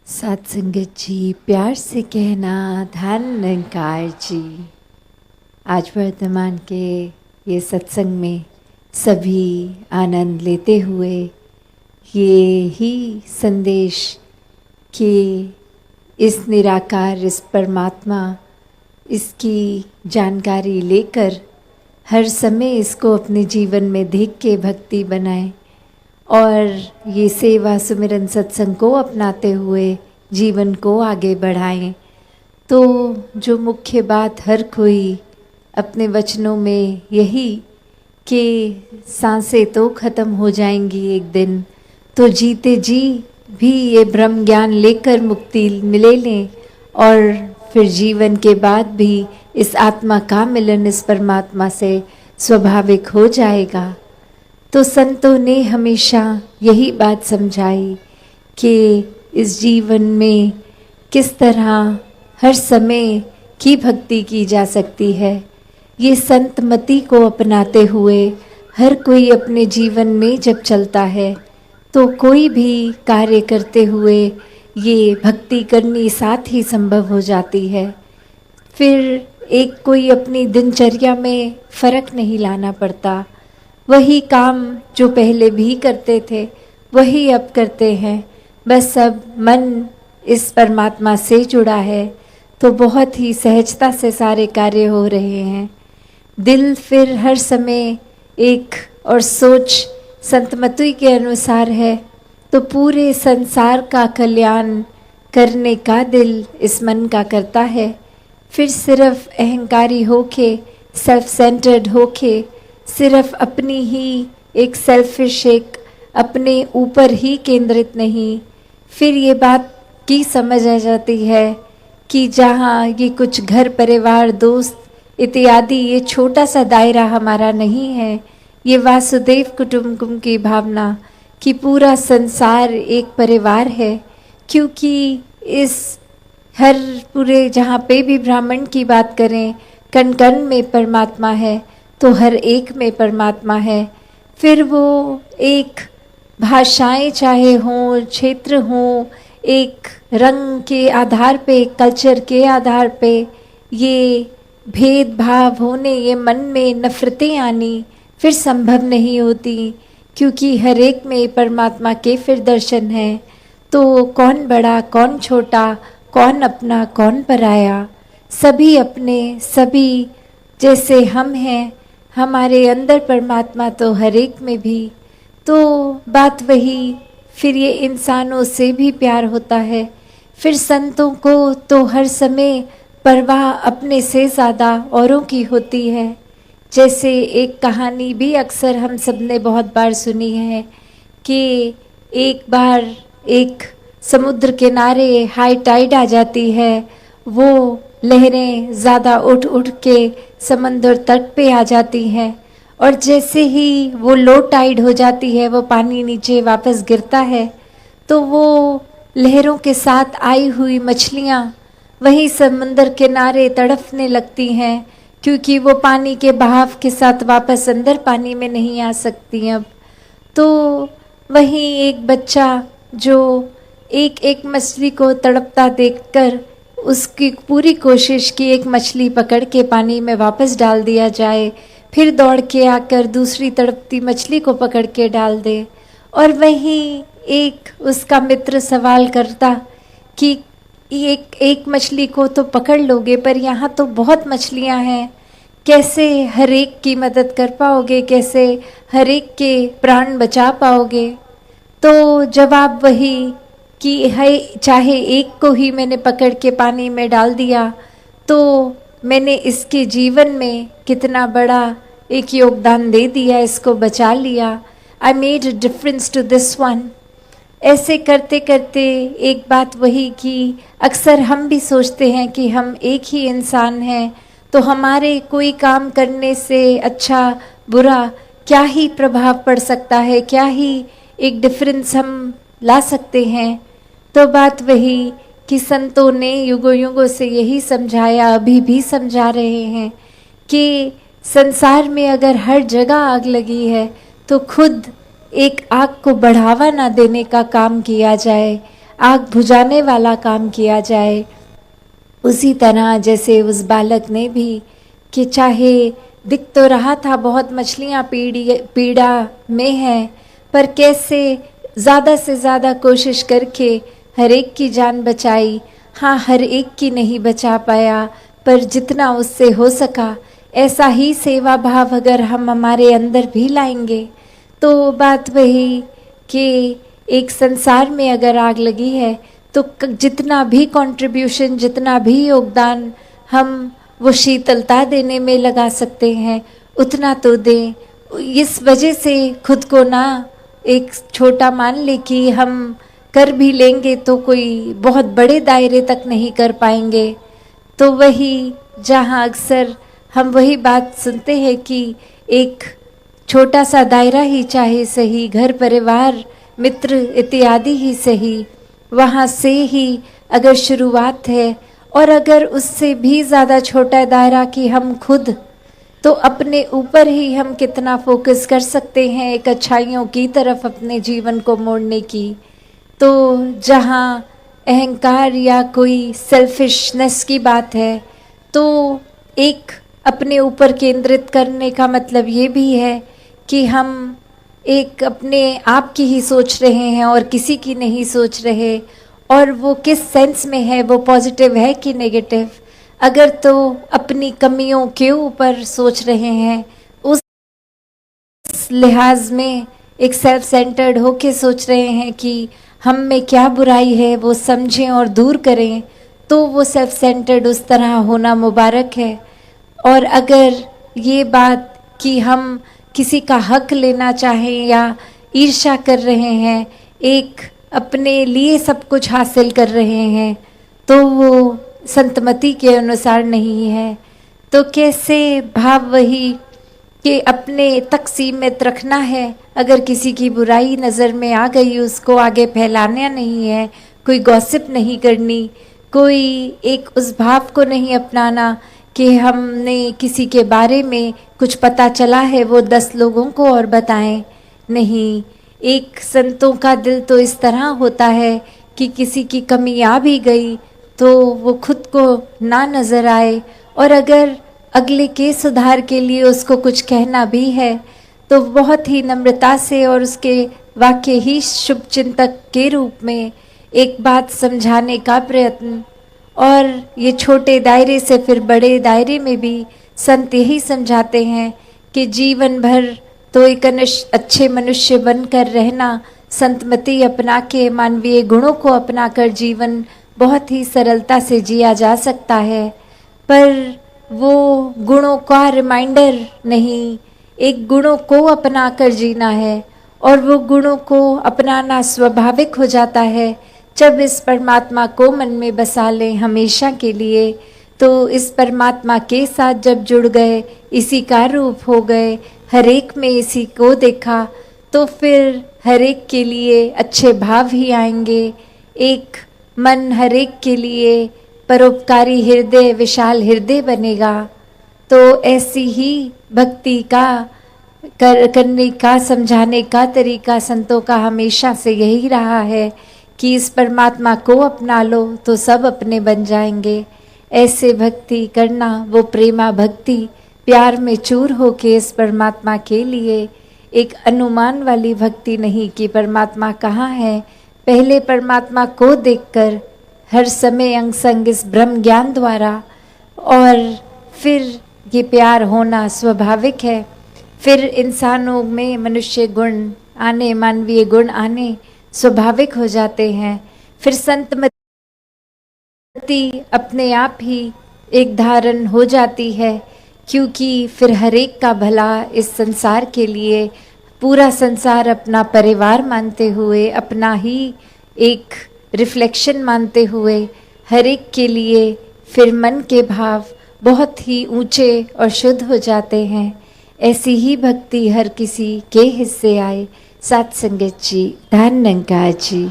सत्संगत जी, प्यार से कहना धन निरंकार जी। आज वर्तमान के ये सत्संग में सभी आनंद लेते हुए ये ही संदेश कि इस निराकार, इस परमात्मा, इसकी जानकारी लेकर हर समय इसको अपने जीवन में देख के भक्ति बनाएं और ये सेवा सुमिरन सत्संग को अपनाते हुए जीवन को आगे बढ़ाएं। तो जो मुख्य बात हर कोई अपने वचनों में यही कि सांसें तो ख़त्म हो जाएंगी एक दिन, तो जीते जी भी ये ब्रह्म ज्ञान लेकर मुक्ति मिले लें और फिर जीवन के बाद भी इस आत्मा का मिलन इस परमात्मा से स्वाभाविक हो जाएगा। तो संतों ने हमेशा यही बात समझाई कि इस जीवन में किस तरह हर समय की भक्ति की जा सकती है। ये संत मति को अपनाते हुए हर कोई अपने जीवन में जब चलता है तो कोई भी कार्य करते हुए ये भक्ति करनी साथ ही संभव हो जाती है। फिर एक कोई अपनी दिनचर्या में फ़र्क नहीं लाना पड़ता। वही काम जो पहले भी करते थे वही अब करते हैं, बस अब मन इस परमात्मा से जुड़ा है तो बहुत ही सहजता से सारे कार्य हो रहे हैं। दिल फिर हर समय एक और सोच संतमति के अनुसार है तो पूरे संसार का कल्याण करने का दिल इस मन का करता है। फिर सिर्फ अहंकारी होके, सेल्फ सेंटर्ड होके, सिर्फ अपनी ही एक सेल्फिश, एक अपने ऊपर ही केंद्रित नहीं, फिर ये बात की समझ आ जाती है कि जहाँ ये कुछ घर परिवार दोस्त इत्यादि ये छोटा सा दायरा हमारा नहीं है, ये वासुदेव कुटुंबकम की भावना कि पूरा संसार एक परिवार है। क्योंकि इस हर पूरे जहाँ पे भी ब्राह्मण की बात करें, कण कण में परमात्मा है तो हर एक में परमात्मा है। फिर वो एक भाषाएं चाहे हों, क्षेत्र हों, एक रंग के आधार पे, कल्चर के आधार पे ये भेदभाव होने, ये मन में नफ़रतें आनी फिर संभव नहीं होती, क्योंकि हर एक में परमात्मा के फिर दर्शन हैं। तो कौन बड़ा कौन छोटा, कौन अपना कौन पराया, सभी अपने, सभी जैसे हम हैं, हमारे अंदर परमात्मा तो हर एक में भी। तो बात वही, फिर ये इंसानों से भी प्यार होता है। फिर संतों को तो हर समय परवाह अपने से ज़्यादा औरों की होती है। जैसे एक कहानी भी अक्सर हम सब ने बहुत बार सुनी है कि एक बार एक समुद्र किनारे हाई टाइड आ जाती है, वो लहरें ज़्यादा उठ उठ के समंदर तट पे आ जाती हैं और जैसे ही वो लो टाइड हो जाती है, वो पानी नीचे वापस गिरता है, तो वो लहरों के साथ आई हुई मछलियाँ वहीं समंदर किनारे तड़पने लगती हैं, क्योंकि वो पानी के बहाव के साथ वापस अंदर पानी में नहीं आ सकती अब। तो वहीं एक बच्चा जो एक एक मछली को तड़पता देखकर उसकी पूरी कोशिश की एक मछली पकड़ के पानी में वापस डाल दिया जाए, फिर दौड़ के आकर दूसरी तड़पती मछली को पकड़ के डाल दे। और वहीं एक उसका मित्र सवाल करता कि एक मछली को तो पकड़ लोगे, पर यहाँ तो बहुत मछलियाँ हैं, कैसे हर एक की मदद कर पाओगे, कैसे हर एक के प्राण बचा पाओगे। तो जवाब वही कि है, चाहे एक को ही मैंने पकड़ के पानी में डाल दिया तो मैंने इसके जीवन में कितना बड़ा एक योगदान दे दिया, इसको बचा लिया। I made a difference to this one. ऐसे करते करते एक बात वही कि अक्सर हम भी सोचते हैं कि हम एक ही इंसान हैं, तो हमारे कोई काम करने से अच्छा बुरा क्या ही प्रभाव पड़ सकता है, क्या ही एक डिफरेंस हम ला सकते हैं। तो बात वही कि संतों ने युगों युगों से यही समझाया, अभी भी समझा रहे हैं कि संसार में अगर हर जगह आग लगी है तो खुद एक आग को बढ़ावा ना देने का काम किया जाए। आग बुझाने वाला काम किया जाए। उसी तरह जैसे उस बालक ने भी कि चाहे दिख तो रहा था बहुत मछलियाँ पीड़ा में हैं, पर कैसे ज़्यादा से ज़्यादा कोशिश करके हर एक की जान बचाई। हाँ, हर एक की नहीं बचा पाया, पर जितना उससे हो सका ऐसा ही सेवा भाव अगर हम हमारे अंदर भी लाएंगे तो बात वही कि एक संसार में अगर आग लगी है तो जितना भी कंट्रीब्यूशन, जितना भी योगदान हम वो शीतलता देने में लगा सकते हैं उतना तो दें। इस वजह से खुद को ना एक छोटा मान ले कि हम कर भी लेंगे तो कोई बहुत बड़े दायरे तक नहीं कर पाएंगे। तो वही जहाँ अक्सर हम वही बात सुनते हैं कि एक छोटा सा दायरा ही चाहे सही, घर परिवार मित्र इत्यादि ही सही, वहाँ से ही अगर शुरुआत है और अगर उससे भी ज़्यादा छोटा दायरा कि हम खुद तो अपने ऊपर ही हम कितना फोकस कर सकते हैं एक अच्छाइयों की तरफ अपने जीवन को मोड़ने की। तो जहाँ अहंकार या कोई सेल्फिशनेस की बात है तो एक अपने ऊपर केंद्रित करने का मतलब ये भी है कि हम एक अपने आप की ही सोच रहे हैं और किसी की नहीं सोच रहे, और वो किस सेंस में है, वो पॉजिटिव है कि नेगेटिव। अगर तो अपनी कमियों के ऊपर सोच रहे हैं, उस लिहाज में एक सेल्फ सेंटर्ड होके सोच रहे हैं कि हम में क्या बुराई है वो समझें और दूर करें, तो वो सेल्फ सेंटर्ड उस तरह होना मुबारक है। और अगर ये बात कि हम किसी का हक लेना चाहें या ईर्ष्या कर रहे हैं, एक अपने लिए सब कुछ हासिल कर रहे हैं, तो वो संतमति के अनुसार नहीं है। तो कैसे भाव वही कि अपने तक सीमित रखना है। अगर किसी की बुराई नज़र में आ गई उसको आगे फैलाना नहीं है, कोई गॉसिप नहीं करनी, कोई एक उस भाव को नहीं अपनाना कि हमने किसी के बारे में कुछ पता चला है वो 10 लोगों को और बताएं। नहीं, एक संतों का दिल तो इस तरह होता है कि किसी की कमी आ भी गई तो वो खुद को ना नज़र आए, और अगर अगले के सुधार के लिए उसको कुछ कहना भी है तो बहुत ही नम्रता से और उसके वाक्य ही शुभ चिंतक के रूप में एक बात समझाने का प्रयत्न। और ये छोटे दायरे से फिर बड़े दायरे में भी संत यही समझाते हैं कि जीवन भर तो एक अच्छे मनुष्य बनकर रहना, संतमति अपना के मानवीय गुणों को अपनाकर जीवन बहुत ही सरलता से जिया जा सकता है। पर वो गुणों का रिमाइंडर नहीं, एक गुणों को अपना कर जीना है, और वो गुणों को अपनाना स्वाभाविक हो जाता है जब इस परमात्मा को मन में बसा लें हमेशा के लिए। तो इस परमात्मा के साथ जब जुड़ गए, इसी का रूप हो गए, हर एक में इसी को देखा, तो फिर हर एक के लिए अच्छे भाव ही आएंगे। एक मन हर एक के लिए परोपकारी हृदय, विशाल हृदय बनेगा। तो ऐसी ही भक्ति का करने का, समझाने का तरीका संतों का हमेशा से यही रहा है कि इस परमात्मा को अपना लो तो सब अपने बन जाएंगे। ऐसे भक्ति करना, वो प्रेमा भक्ति, प्यार में चूर होके इस परमात्मा के लिए एक अनुमान वाली भक्ति नहीं कि परमात्मा कहाँ है, पहले परमात्मा को देखकर हर समय अंग संग इस ब्रह्म ज्ञान द्वारा, और फिर ये प्यार होना स्वाभाविक है। फिर इंसानों में मनुष्य गुण आने, मानवीय गुण आने स्वाभाविक हो जाते हैं। फिर संतमति अपने आप ही एक धारण हो जाती है, क्योंकि फिर हर एक का भला इस संसार के लिए, पूरा संसार अपना परिवार मानते हुए, अपना ही एक रिफ्लेक्शन मानते हुए, हर एक के लिए फिर मन के भाव बहुत ही ऊंचे और शुद्ध हो जाते हैं। ऐसी ही भक्ति हर किसी के हिस्से आए। सत्संगत जी, धन निरंकार जी।